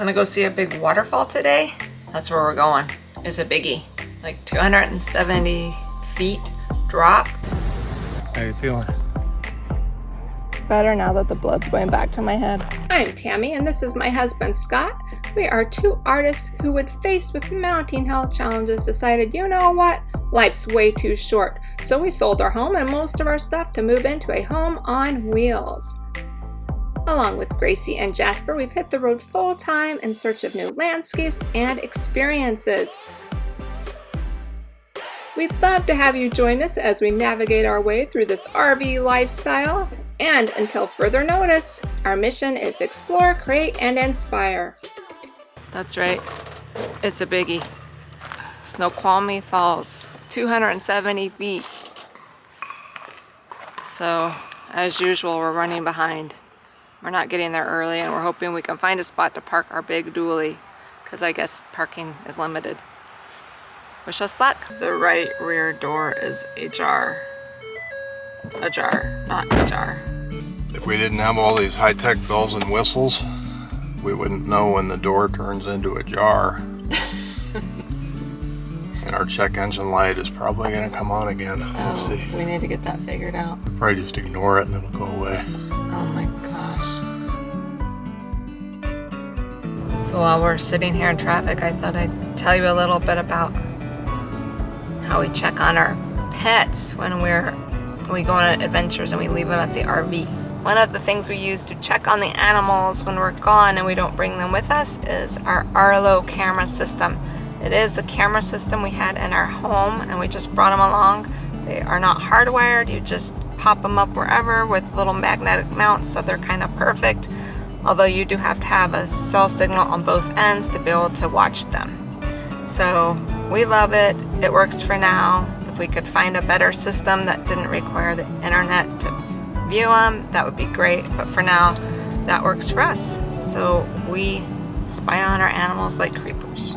Wanna go see a big waterfall today? That's where we're going. It's a biggie. Like 270 feet drop. How you feeling? Better now that the blood's going back to my head. I'm Tammy, and this is my husband, Scott. We are two artists who, when faced with mounting health challenges, decided, you know what? Life's way too short. So we sold our home and most of our stuff to move into a home on wheels. Along with Gracie and Jasper, we've hit the road full time in search of new landscapes and experiences. We'd love to have you join us as we navigate our way through this RV lifestyle. And until further notice, our mission is explore, create, and inspire. That's right. It's a biggie. Snoqualmie Falls, 270 feet. So, as usual, we're running behind. We're not getting there early, and we're hoping we can find a spot to park our big dually, because I guess parking is limited. Wish us luck. The right rear door is ajar. Ajar, not ajar. If we didn't have all these high-tech bells and whistles, we wouldn't know when the door turns into a jar. And our check engine light is probably going to come on again. Let's see. We need to get that figured out. Probably just ignore it and it'll go away. Oh my gosh. So while we're sitting here in traffic, I thought I'd tell you a little bit about how we check on our pets when we go on adventures and we leave them at the RV. One of the things we use to check on the animals when we're gone and we don't bring them with us is our Arlo camera system. It is the camera system we had in our home and we just brought them along. They are not hardwired. You just pop them up wherever with little magnetic mounts, so they're kind of perfect. Although you do have to have a cell signal on both ends to be able to watch them. So we love it. It works for now. If we could find a better system that didn't require the internet to view them, that would be great. But for now, that works for us. So we spy on our animals like creepers.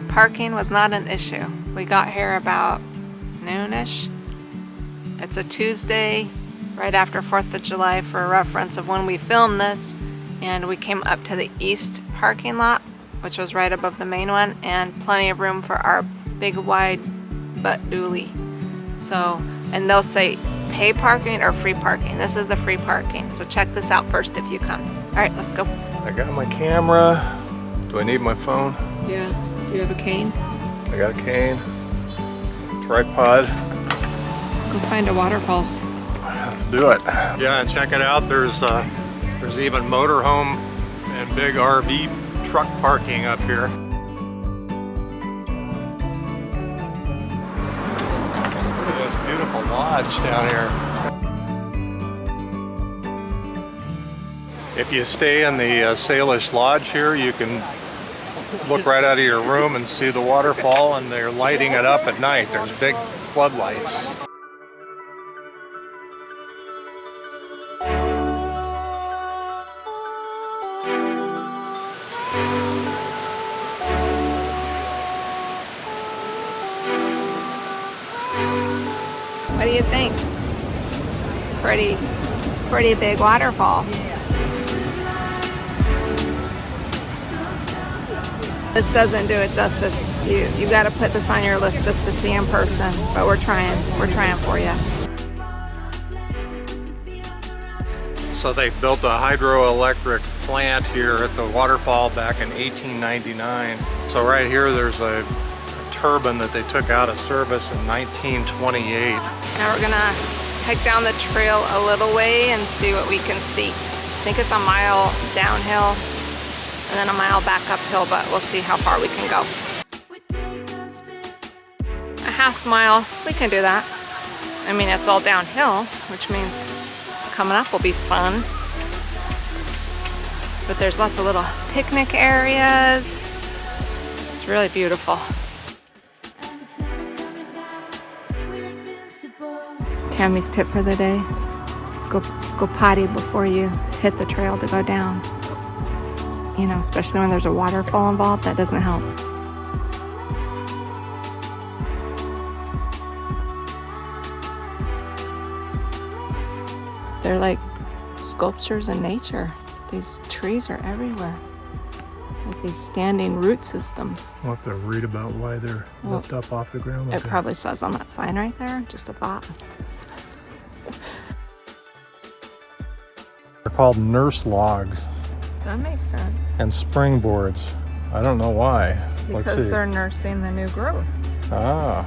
Parking was not an issue. We got here about noonish. It's a Tuesday, right after 4th of July for a reference of when we filmed this. And we came up to the east parking lot, which was right above the main one, and plenty of room for our big wide butt dually. So, and they'll say pay parking or free parking. This is the free parking. So check this out first if you come. All right, let's go. I got my camera. Do I need my phone? Yeah. Do you have a cane? I got a cane. Tripod. Let's go find a waterfalls. Let's do it. Yeah, and check it out. There's even motorhome and big RV truck parking up here. Look at this beautiful lodge down here. If you stay in the Salish Lodge here, you can look right out of your room and see the waterfall, and they're lighting it up at night. There's big floodlights. What do you think? Pretty big waterfall. This doesn't do it justice. You got to put this on your list just to see in person. But we're trying for you. So they built a hydroelectric plant here at the waterfall back in 1899. So right here there's a turbine that they took out of service in 1928. Now we're gonna hike down the trail a little way and see what we can see. I think it's a mile downhill and then a mile back uphill, but we'll see how far we can go. A half mile, we can do that. I mean, it's all downhill, which means coming up will be fun. But there's lots of little picnic areas. It's really beautiful. Tammy's tip for the day: go potty before you hit the trail to go down. You know, especially when there's a waterfall involved, that doesn't help. They're like sculptures in nature. These trees are everywhere with these standing root systems. We'll have to read about why they're lifted up off the ground. It probably says on that sign right there. Just a thought. They're called nurse logs That makes sense. and springboards. I don't know why. Let's Because see. they're nursing the new growth. Ah,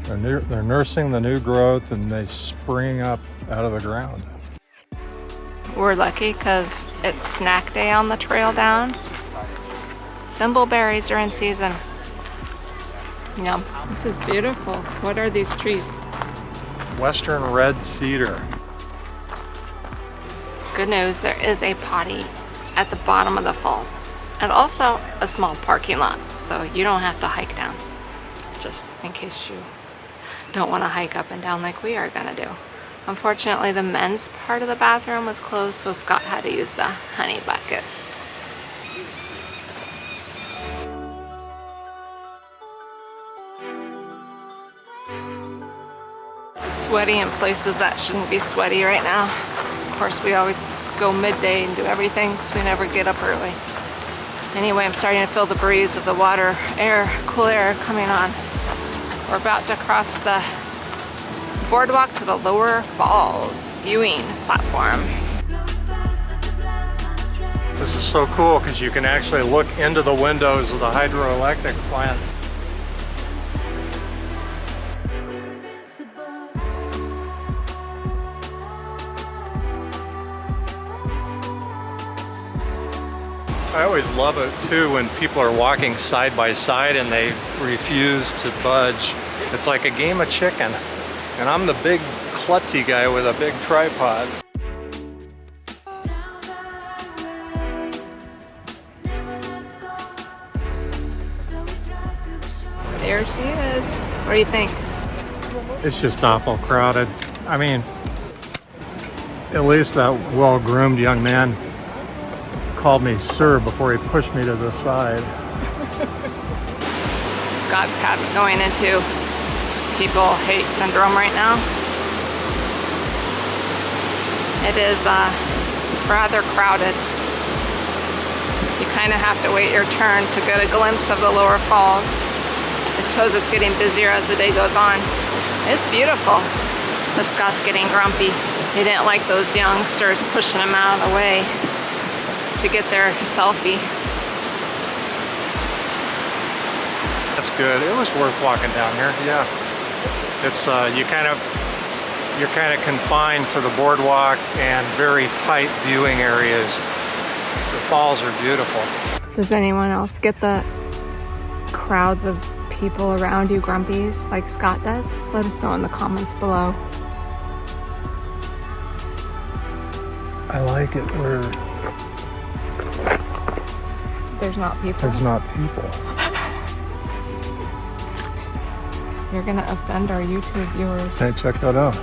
they're nursing the new growth and they spring up out of the ground. We're lucky because it's snack day on the trail down. Thimbleberries are in season. Yum. This is beautiful. What are these trees? Western red cedar. Good news, there is a potty at the bottom of the falls. And also a small parking lot, so you don't have to hike down. Just in case you don't want to hike up and down like we are gonna do. Unfortunately, the men's part of the bathroom was closed, so Scott had to use the honey bucket. Sweaty in places that shouldn't be sweaty right now. Of course, we always go midday and do everything because we never get up early. Anyway, I'm starting to feel the breeze of the water, cool air coming on. We're about to cross the boardwalk to the lower falls viewing platform. This is so cool because you can actually look into the windows of the hydroelectric plant. I always love it too when people are walking side by side and they refuse to budge. It's like a game of chicken. And I'm the big klutzy guy with a big tripod. There she is. What do you think? It's just awful crowded. I mean, at least that well-groomed young man called me sir before he pushed me to the side. Scott's going into people hate syndrome right now. It is rather crowded. You kind of have to wait your turn to get a glimpse of the lower falls. I suppose it's getting busier as the day goes on. It's beautiful, but Scott's getting grumpy. He didn't like those youngsters pushing him out of the way to get their selfie. That's good. It was worth walking down here. Yeah, it's you're kind of confined to the boardwalk and very tight viewing areas. The falls are beautiful. Does anyone else get the crowds of people around you grumpies like Scott does? Let us know in the comments below. I like it where There's not people. there's not people. You're gonna offend our YouTube viewers. Hey, check that out.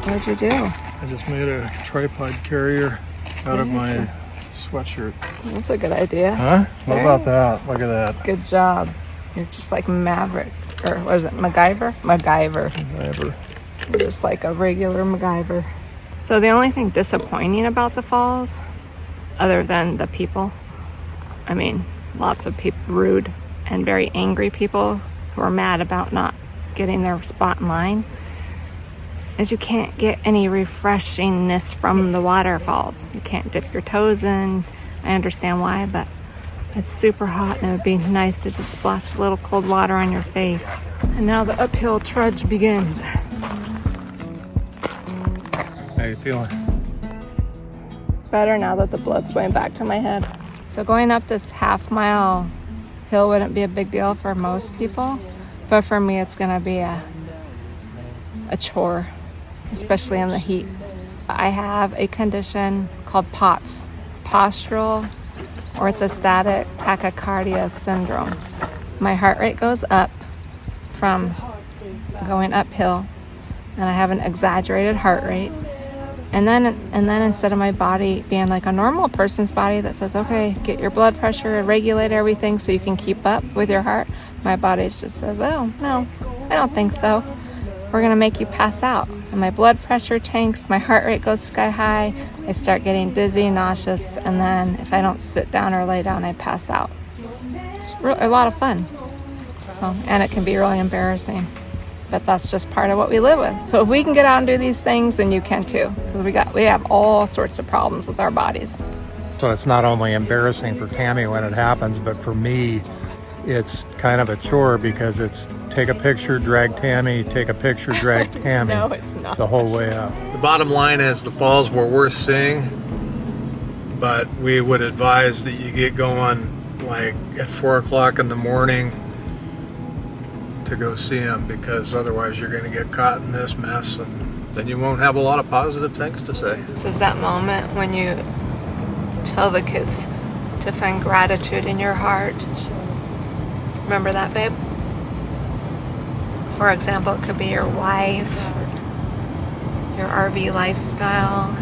What'd you do? I just made a tripod carrier out of my sweatshirt. That's a good idea. Huh? What There. about that? Look at that. Good job. You're just like Maverick. Or what is it? MacGyver? MacGyver. Whatever. You're just like a regular MacGyver. So the only thing disappointing about the falls, other than the people, I mean, lots of people, rude and very angry people who are mad about not getting their spot in line, is you can't get any refreshingness from the waterfalls. You can't dip your toes in. I understand why, but it's super hot and it would be nice to just splash a little cold water on your face. And now the uphill trudge begins. How you feeling? Better now that the blood's going back to my head. So going up this half-mile hill wouldn't be a big deal for most people, but for me it's gonna be a chore, especially in the heat. I have a condition called POTS, postural orthostatic tachycardia syndrome. My heart rate goes up from going uphill, and I have an exaggerated heart rate. And then instead of my body being like a normal person's body that says, okay, get your blood pressure and regulate everything so you can keep up with your heart, my body just says, oh, no, I don't think so. We're gonna make you pass out. I and my blood pressure tanks, my heart rate goes sky high, I start getting dizzy, nauseous, and then if I don't sit down or lay down, I pass out. It's a lot of fun. So, and it can be really embarrassing, but that's just part of what we live with. So if we can get out and do these things, then you can too, because we have all sorts of problems with our bodies. So it's not only embarrassing for Tammy when it happens, but for me, it's kind of a chore because it's take a picture, drag Tammy, take a picture, drag Tammy. No, it's not. The whole way up. The bottom line is the falls were worth seeing, but we would advise that you get going like at 4 o'clock in the morning to go see them, because otherwise you're going to get caught in this mess and then you won't have a lot of positive things to say. This is that moment when you tell the kids to find gratitude in your heart. Remember that, babe? For example, it could be your wife, your RV lifestyle,